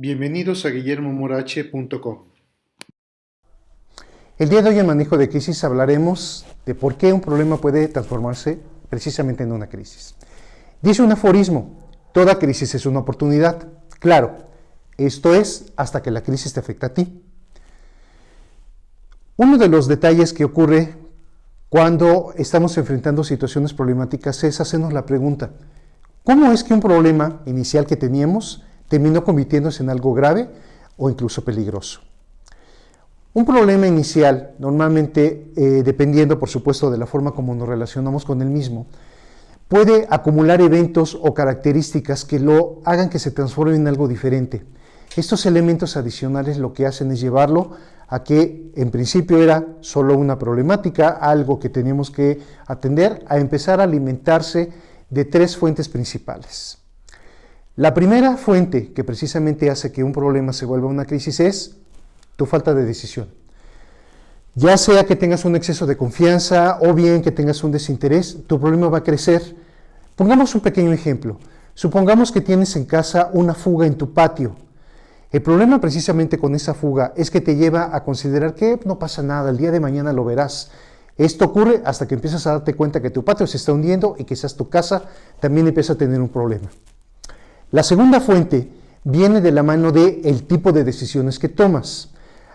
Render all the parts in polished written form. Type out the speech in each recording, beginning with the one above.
Bienvenidos a guillermomorache.com. El día de hoy en Manejo de Crisis hablaremos de por qué un problema puede transformarse precisamente en una crisis. Dice un aforismo, toda crisis es una oportunidad. Claro, esto es hasta que la crisis te afecta a ti. Uno de los detalles que ocurre cuando estamos enfrentando situaciones problemáticas es hacernos la pregunta, ¿cómo es que un problema inicial que teníamos terminó convirtiéndose en algo grave o incluso peligroso? Un problema inicial, normalmente dependiendo por supuesto de la forma como nos relacionamos con el mismo, puede acumular eventos o características que lo hagan que se transforme en algo diferente. Estos elementos adicionales lo que hacen es llevarlo a que en principio era solo una problemática, algo que teníamos que atender, a empezar a alimentarse de tres fuentes principales. La primera fuente que precisamente hace que un problema se vuelva una crisis es tu falta de decisión. Ya sea que tengas un exceso de confianza o bien que tengas un desinterés, tu problema va a crecer. Pongamos un pequeño ejemplo. Supongamos que tienes en casa una fuga en tu patio. El problema precisamente con esa fuga es que te lleva a considerar que no pasa nada, el día de mañana lo verás. Esto ocurre hasta que empiezas a darte cuenta que tu patio se está hundiendo y quizás tu casa también empieza a tener un problema. La segunda fuente viene de la mano del tipo de decisiones que tomas.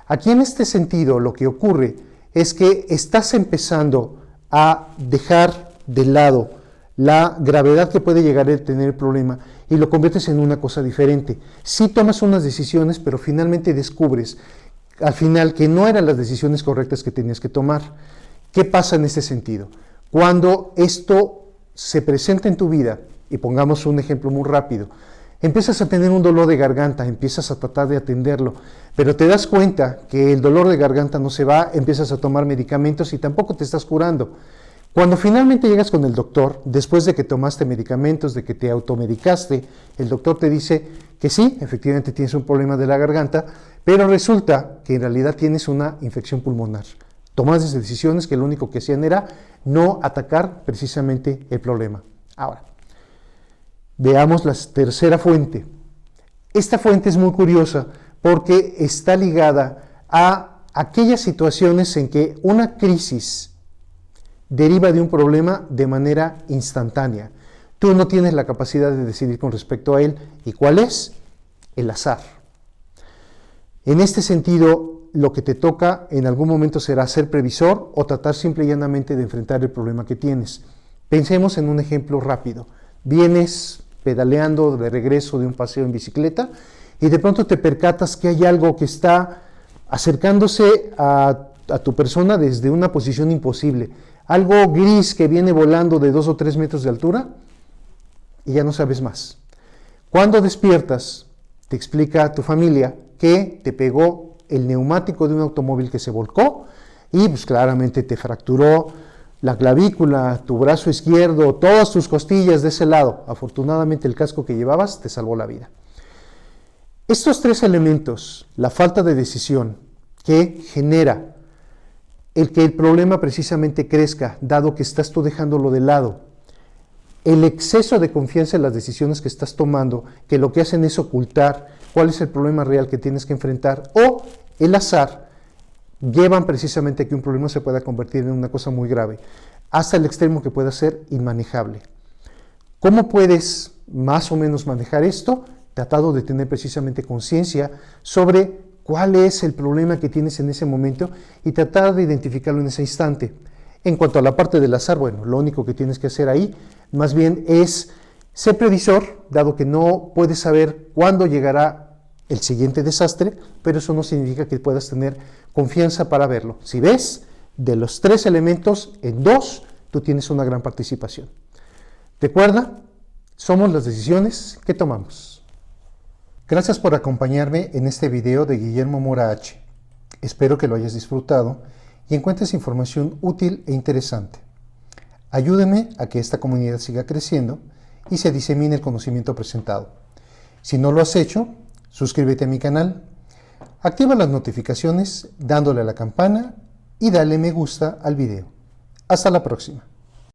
Aquí en este sentido lo que ocurre es que estás empezando a dejar de lado la gravedad que puede llegar a tener el problema y lo conviertes en una cosa diferente. Sí tomas unas decisiones, pero finalmente descubres al final que no eran las decisiones correctas que tenías que tomar. ¿Qué pasa en este sentido? Cuando esto se presenta en tu vida, y pongamos un ejemplo muy rápido, empiezas a tener un dolor de garganta, empiezas a tratar de atenderlo, pero te das cuenta que el dolor de garganta no se va, empiezas a tomar medicamentos y tampoco te estás curando. Cuando finalmente llegas con el doctor, después de que tomaste medicamentos, de que te automedicaste, el doctor te dice que sí, efectivamente tienes un problema de la garganta, pero resulta que en realidad tienes una infección pulmonar. Tomaste decisiones que lo único que hacían era no atacar precisamente el problema. Ahora, veamos la tercera fuente. Esta fuente es muy curiosa porque está ligada a aquellas situaciones en que una crisis deriva de un problema de manera instantánea. Tú no tienes la capacidad de decidir con respecto a él. ¿Y cuál es? El azar. En este sentido, lo que te toca en algún momento será ser previsor o tratar simple y llanamente de enfrentar el problema que tienes. Pensemos en un ejemplo rápido. Vienes pedaleando de regreso de un paseo en bicicleta y de pronto te percatas que hay algo que está acercándose a tu persona desde una posición imposible. Algo gris que viene volando de 2 o 3 metros de altura y ya no sabes más. Cuando despiertas, te explica tu familia que te pegó el neumático de un automóvil que se volcó y pues claramente te fracturó la clavícula, tu brazo izquierdo, todas tus costillas de ese lado. Afortunadamente el casco que llevabas te salvó la vida. Estos tres elementos, la falta de decisión que genera el que el problema precisamente crezca, dado que estás tú dejándolo de lado, el exceso de confianza en las decisiones que estás tomando, que lo que hacen es ocultar cuál es el problema real que tienes que enfrentar, o el azar, llevan precisamente a que un problema se pueda convertir en una cosa muy grave, hasta el extremo que pueda ser inmanejable. ¿Cómo puedes más o menos manejar esto? Tratando de tener precisamente conciencia sobre cuál es el problema que tienes en ese momento y tratar de identificarlo en ese instante. En cuanto a la parte del azar, bueno, lo único que tienes que hacer ahí más bien es ser previsor, dado que no puedes saber cuándo llegará el siguiente desastre, pero eso no significa que puedas tener confianza para verlo. Si ves, de los 3 elementos, en 2 tú tienes una gran participación. Recuerda, somos las decisiones que tomamos. Gracias por acompañarme en este video de Guillermo Mora H. Espero que lo hayas disfrutado y encuentres información útil e interesante. Ayúdeme a que esta comunidad siga creciendo y se disemine el conocimiento presentado. Si no lo has hecho, suscríbete a mi canal, activa las notificaciones dándole a la campana y dale me gusta al video. Hasta la próxima.